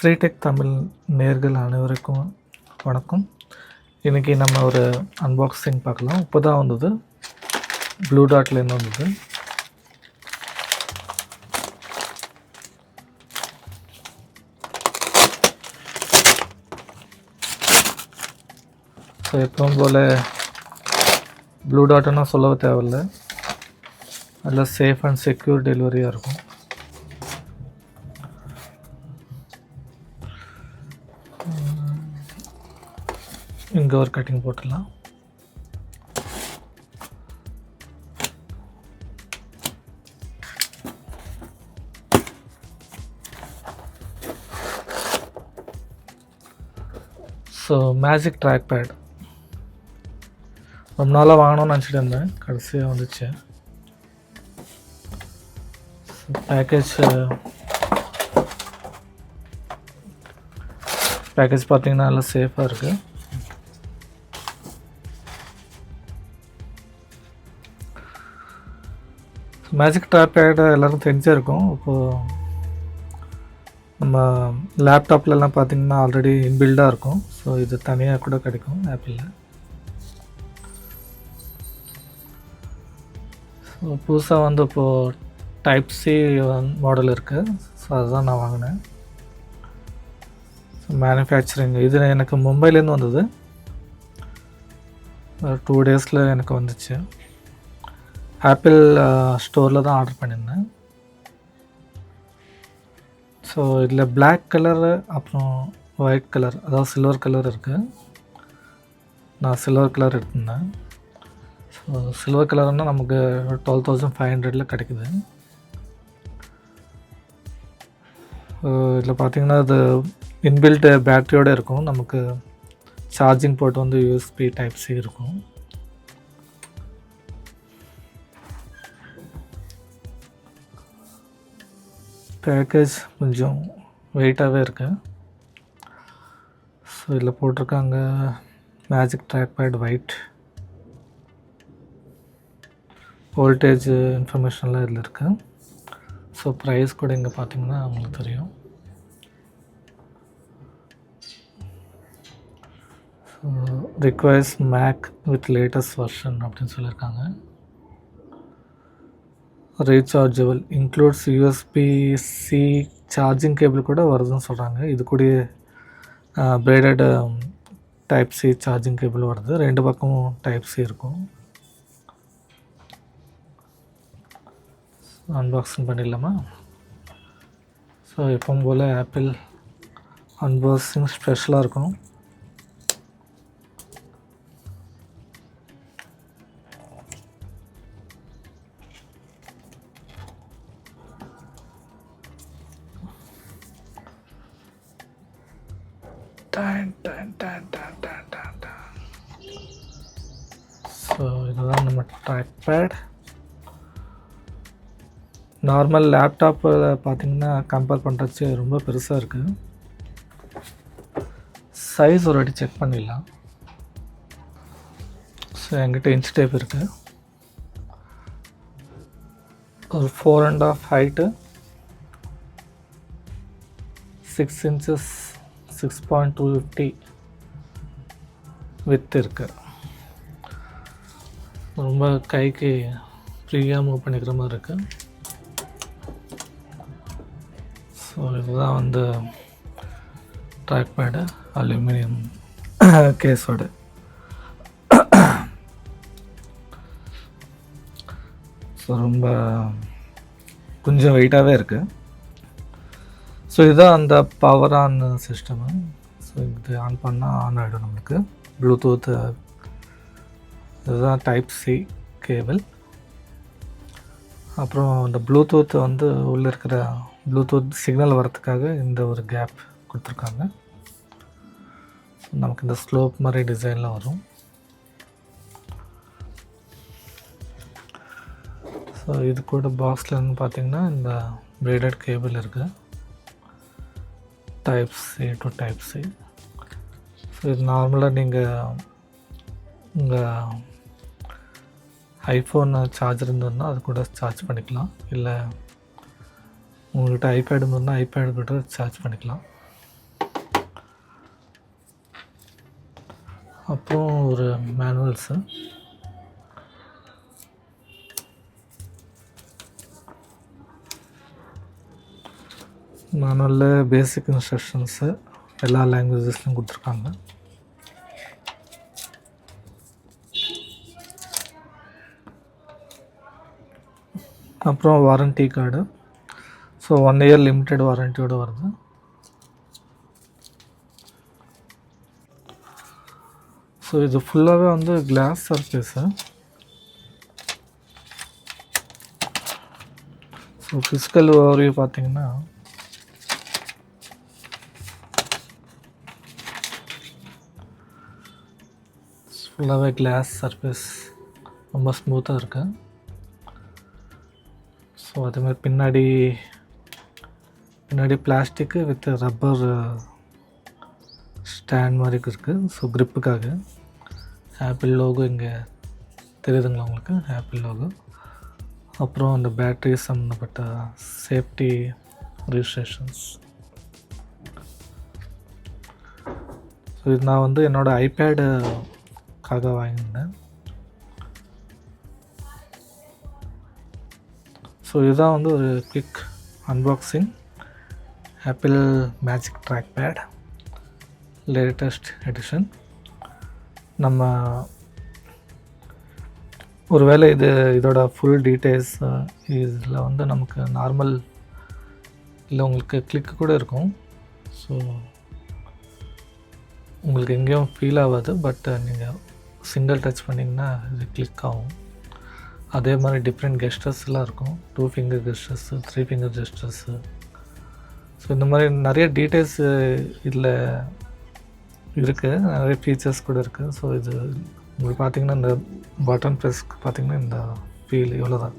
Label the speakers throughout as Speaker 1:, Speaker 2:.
Speaker 1: ஸ்ரீடெக் தமிழ் நேர்கள் அனைவருக்கும் வணக்கம். இன்றைக்கி நம்ம ஒரு அன்பாக்சிங் பார்க்கலாம். இப்போ தான் வந்தது, ப்ளூ டாட்லேருந்து வந்தது. ஸோ எப்பவும் போல் ப்ளூ டாட்னா சொல்லவே தேவையில்லை, அதில் சேஃப் அண்ட் செக்யூர் டெலிவரியாக இருக்கும். இங்கே ஒரு கட்டிங் போட்டுடலாம். ஸோ மேஜிக் ட்ராக்பேட் ரொம்ப நாளாக வாங்கணும்னு நினச்சிட்டு இருந்தேன், கடைசியாக வந்துச்சு. பேக்கேஜ் பார்த்திங்கன்னா நல்லா சேஃபாக இருக்குது. மேஜிக் ட்ராக்பேட் எல்லோருக்கும் தெரிஞ்சே இருக்கும். இப்போது நம்ம லேப்டாப்லலாம் பார்த்திங்கன்னா ஆல்ரெடி இன்பில்டாக இருக்கும். ஸோ இது தனியாக கூட கிடைக்கும் ஆப்பிளில். ஸோ புதுசாக வந்து இப்போது டைப் சி மாடல் இருக்குது. ஸோ அதுதான் நான் வாங்கினேன். ஸோ மேனுஃபேக்சரிங் இது எனக்கு மும்பைலேருந்து வந்தது. 2 டேஸில் எனக்கு வந்துச்சு. ஆப்பிள் ஸ்டோரில் தான் ஆர்டர் பண்ணியிருந்தேன். ஸோ இதில் பிளாக் கலரு அப்புறம் ஒயிட் கலர், அதாவது சில்வர் கலர் இருக்குது. நான் சில்வர் கலர் எடுத்திருந்தேன். ஸோ சில்வர் கலர்னால் நமக்கு 12,500 கிடைக்குது. இதில் பார்த்திங்கன்னா அது இன்பில்ட் பேட்டரியோடு இருக்கும். நமக்கு சார்ஜிங் போர்ட் வந்து யூஎஸ்பி டைப் சி இருக்கும். பேக்கேஜ் கொஞ்சம் வெயிட்டாகவே இருக்குது. ஸோ இதில் போட்டிருக்காங்க மேஜிக் ட்ராக்பேட் ஒயிட், வோல்டேஜ் இன்ஃபர்மேஷன்லாம் இதில் இருக்குது. ஸோ ப்ரைஸ் கூட இங்கே பார்த்திங்கன்னா உங்களுக்கு தெரியும். So requires Mac with latest version அப்படின்னு சொல்லியிருக்காங்க. Rechargeable includes USB C charging cable கூட வருதுன்னு சொல்கிறாங்க. இது கூட braided type C charging cable வருது. 2 பக்கமும் டைப் சி இருக்கும். அன்பாக்சிங் பண்ணிடலாமா? ஸோ எப்பவும் போல் ஆப்பிள் அன்பாக்சிங் ஸ்பெஷலாக இருக்கும். ஸோ இதுதான் நம்ம ட்ராக்பேட். நார்மல் லேப்டாப்பில் பார்த்திங்கன்னா கம்பேர் பண்ணுறச்சு ரொம்ப பெருசாக இருக்குது. சைஸ் ஒரு வாட்டி செக் பண்ணிடலாம். ஸோ என்கிட்ட இன்ச் டேப் இருக்குது. ஒரு 4.5 ஹைட்டு, 6 இன்ச்சஸ் 6.250 வித் இருக்குது. ரொம்ப கைக்கு ஃப்ரீயாக மூவ் பண்ணிக்கிற மாதிரி இருக்குது. ஸோ இதுதான் வந்து ட்ராக்பேடு, அலுமினியம் கேஸோடு. ஸோ ரொம்ப கொஞ்சம் வெயிட்டாகவே இருக்குது. ஸோ இதுதான் அந்த பவர் ஆன் சிஸ்டமு. ஸோ இது ஆன் பண்ணால் ஆன் ஆகிடும் நம்மளுக்கு. ப்ளூடூத், இதுதான் டைப் சி கேபிள். அப்புறம் இந்த ப்ளூடூத் வந்து உள்ளே இருக்கிற ப்ளூடூத் சிக்னல் வரத்துக்காக இந்த ஒரு கேப் கொடுத்துருக்காங்க. நமக்கு இந்த ஸ்லோப் மாதிரி டிசைனில் வரும். ஸோ இது கூட பாக்ஸ்லேருந்து பார்த்திங்கன்னா இந்த பிரைடட் கேபிள் இருக்குது, type C to type C. So இது நார்மலாக நீங்கள் உங்கள் ஐஃபோன் சார்ஜர் இருந்ததுன்னா அது கூட சார்ஜ் பண்ணிக்கலாம். இல்லை உங்கள்கிட்ட ஐபேட் இருந்ததுன்னா ஐபேடு கூட சார்ஜ் பண்ணிக்கலாம். அப்புறம் ஒரு மேனுவல்ஸு, மேனுவலில் பேசிக் இன்ஸ்ட்ரக்ஷன்ஸு எல்லா லாங்குவேஜஸ்லையும் கொடுத்துருக்காங்க. அப்புறம் warranty card, so 1 year limited வாரண்ட்டியோடு வருது. ஸோ இது ஃபுல்லாகவே வந்து glass surface. So physical overview பார்த்தீங்கன்னா ஃபுல்லாகவே கிளாஸ் சர்ஃபேஸ், ரொம்ப ஸ்மூத்தாக இருக்குது. ஸோ அதேமாதிரி பின்னாடி பிளாஸ்டிக்கு வித் ரப்பர் ஸ்டாண்ட் மாதிரி இருக்குது. ஸோ க்ரிப்புக்காக ஆப்பிள் லோகோ இங்கே தெரியுதுங்களா உங்களுக்கு, ஆப்பிள் லோகோ. அப்புறம் அந்த பேட்ரி சம்மந்தப்பட்ட சேஃப்டி ரிஜிஸ்ட்ரேஷன்ஸ். ஸோ இது நான் வந்து என்னோடய ஐபேடுக்காக வாங்கியிருந்தேன். ஸோ இதுதான் வந்து ஒரு quick unboxing Apple magic trackpad latest edition. நம்ம ஒருவேளை இதோட ஃபுல் டீட்டெயில்ஸ் இதில் வந்து நமக்கு நார்மல் இல்லை உங்களுக்கு கிளிக்கு கூட இருக்கும். ஸோ உங்களுக்கு எங்கேயும் ஃபீல் ஆகாது, பட் நீங்கள் சிங்கிள் டச் பண்ணிங்கன்னா இது கிளிக் ஆகும். அதே மாதிரி டிஃப்ரெண்ட் கெஸ்டர்ஸ்லாம் இருக்கும், 2 ஃபிங்கர் கெஸ்டர்ஸு, 3 ஃபிங்கர் கெஸ்டர்ஸு. ஸோ இந்த மாதிரி நிறைய டீட்டெயில்ஸு இதில் இருக்குது, நிறைய ஃபீச்சர்ஸ் கூட இருக்குது. ஸோ இது உங்களுக்கு பார்த்திங்கன்னா இந்த பட்டன் ப்ரெஸ்க்கு பார்த்திங்கன்னா இந்த ஃபீல் இவ்வளோ தான்,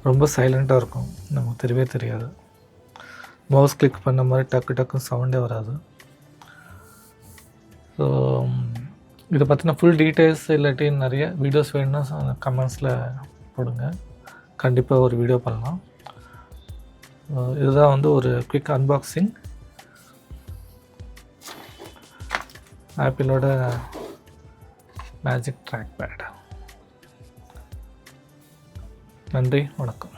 Speaker 1: ரொம்ப சைலண்ட்டாக இருக்கும், நமக்கு தெரியவே தெரியாது. மவுஸ் கிளிக் பண்ண மாதிரி டக்கு சவுண்டே வராது. ஸோ இதை பற்றின ஃபுல் டீட்டெயில்ஸ் இல்லாட்டி நிறைய வீடியோஸ் வேணும்னா கமெண்ட்ஸில் போடுங்க, கண்டிப்பாக ஒரு வீடியோ பண்ணலாம். இதுதான் வந்து ஒரு குவிக் அன்பாக்சிங் ஆப்பிளோட மேஜிக் ட்ராக்பேட். நன்றி, வணக்கம்.